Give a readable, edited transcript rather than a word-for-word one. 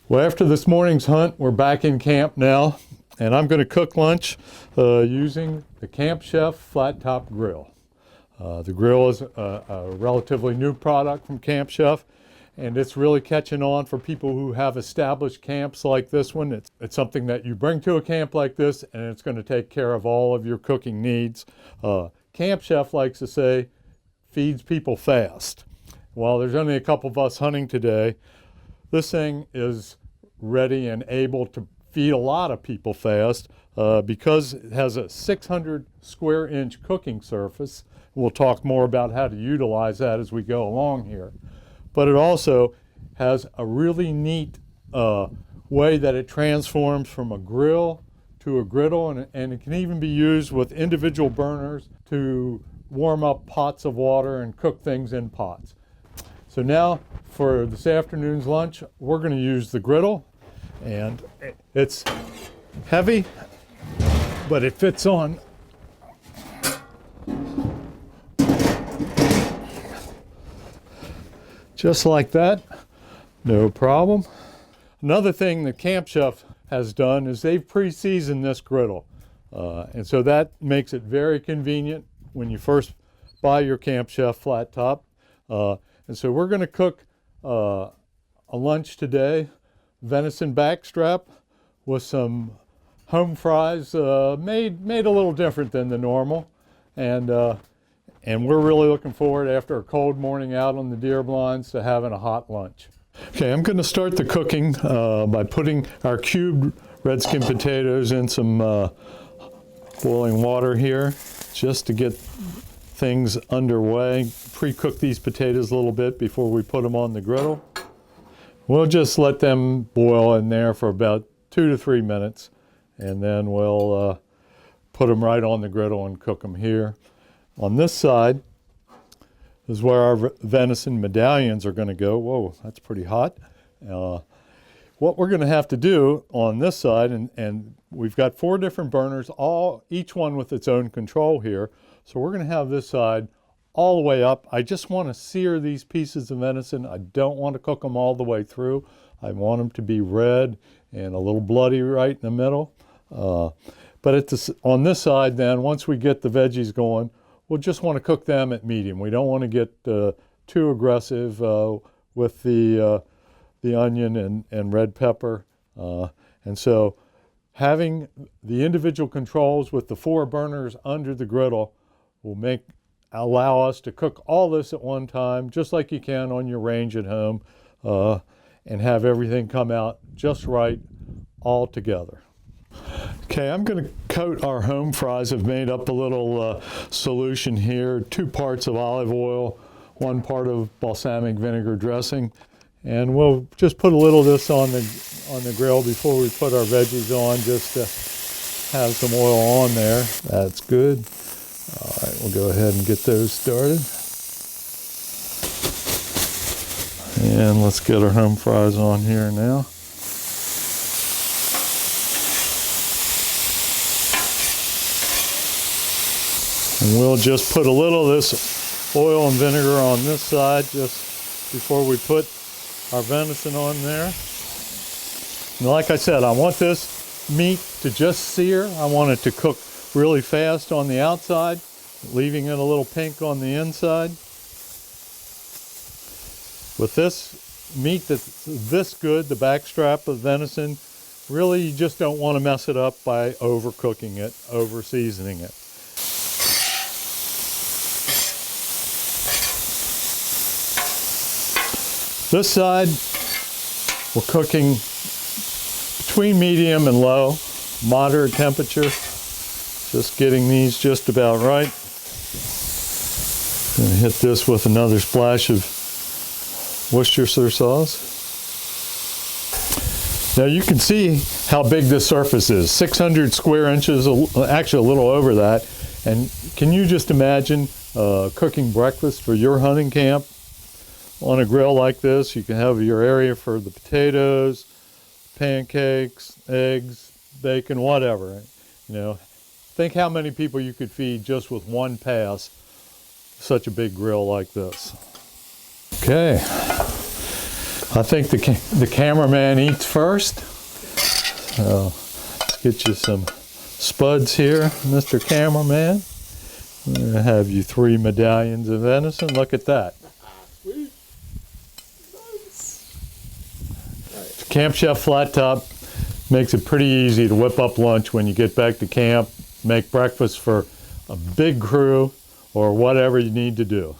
Well, after this morning's hunt, we're back in camp now, and I'm going to cook lunch using the Camp Chef flat top grill. The grill is a relatively new product from Camp Chef, and it's really catching on for people who have established camps like this one. It's something that you bring to a camp like this, and it's going to take care of all of your cooking needs. Camp Chef likes to say, feeds people fast. While there's only a couple of us hunting today, this thing is ready and able to feed a lot of people fast because it has a 600 square inch cooking surface. We'll talk more about how to utilize that as we go along here. But it also has a really neat way that it transforms from a grill to a griddle, and it can even be used with individual burners to warm up pots of water and cook things in pots. So now for this afternoon's lunch, we're going to use the griddle, and it's heavy, but it fits on just like that, no problem. Another thing that Camp Chef has done is they've pre-seasoned this griddle, and so that makes it very convenient when you first buy your Camp Chef flat top. And so we're going to cook a lunch today, venison backstrap with some home fries, made a little different than the normal, and we're really looking forward, after a cold morning out on the deer blinds, to having a hot lunch. Okay, I'm going to start the cooking by putting our cubed redskin potatoes in some boiling water here, just to get things underway. Pre-cook these potatoes a little bit before we put them on the griddle. We'll just let them boil in there for about 2 to 3 minutes, and then we'll put them right on the griddle and cook them here. On this side is where our venison medallions are going to go. Whoa, that's pretty hot. What we're going to have to do on this side, and we've got 4 different burners, each one with its own control here. So we're going to have this side all the way up. I just want to sear these pieces of venison. I don't want to cook them all the way through. I want them to be red and a little bloody right in the middle. But on this side then, once we get the veggies going, we'll just want to cook them at medium. We don't want to get too aggressive with the onion and red pepper. And so having the individual controls with the 4 burners under the griddle will allow us to cook all this at one time, just like you can on your range at home, and have everything come out just right all together. Okay, I'm going to coat our home fries. I've made up a little solution here, 2 parts of olive oil, 1 part of balsamic vinegar dressing, and we'll just put a little of this on the grill before we put our veggies on, just to have some oil on there. That's good. All right, we'll go ahead and get those started. And let's get our home fries on here now. And we'll just put a little of this oil and vinegar on this side just before we put our venison on there. And like I said, I want this meat to just sear. I want it to cook really fast on the outside, leaving it a little pink on the inside. With this meat that's this good, the backstrap of venison, really you just don't want to mess it up by overcooking it, over seasoning it. This side, we're cooking between medium and low, moderate temperature. Just getting these just about right. Gonna hit this with another splash of Worcestershire sauce. Now you can see how big this surface is, 600 square inches, actually a little over that. And can you just imagine cooking breakfast for your hunting camp on a grill like this? You can have your area for the potatoes, pancakes, eggs, bacon, whatever. You know, think how many people you could feed just with one pass, such a big grill like this. Okay, I think the cameraman eats first. So get you some spuds here, Mr. Cameraman. I'm going to have you 3 medallions of venison. Look at that. Sweet. Nice. Right. Camp Chef Flat Top makes it pretty easy to whip up lunch when you get back to camp, make breakfast for a big crew, or whatever you need to do.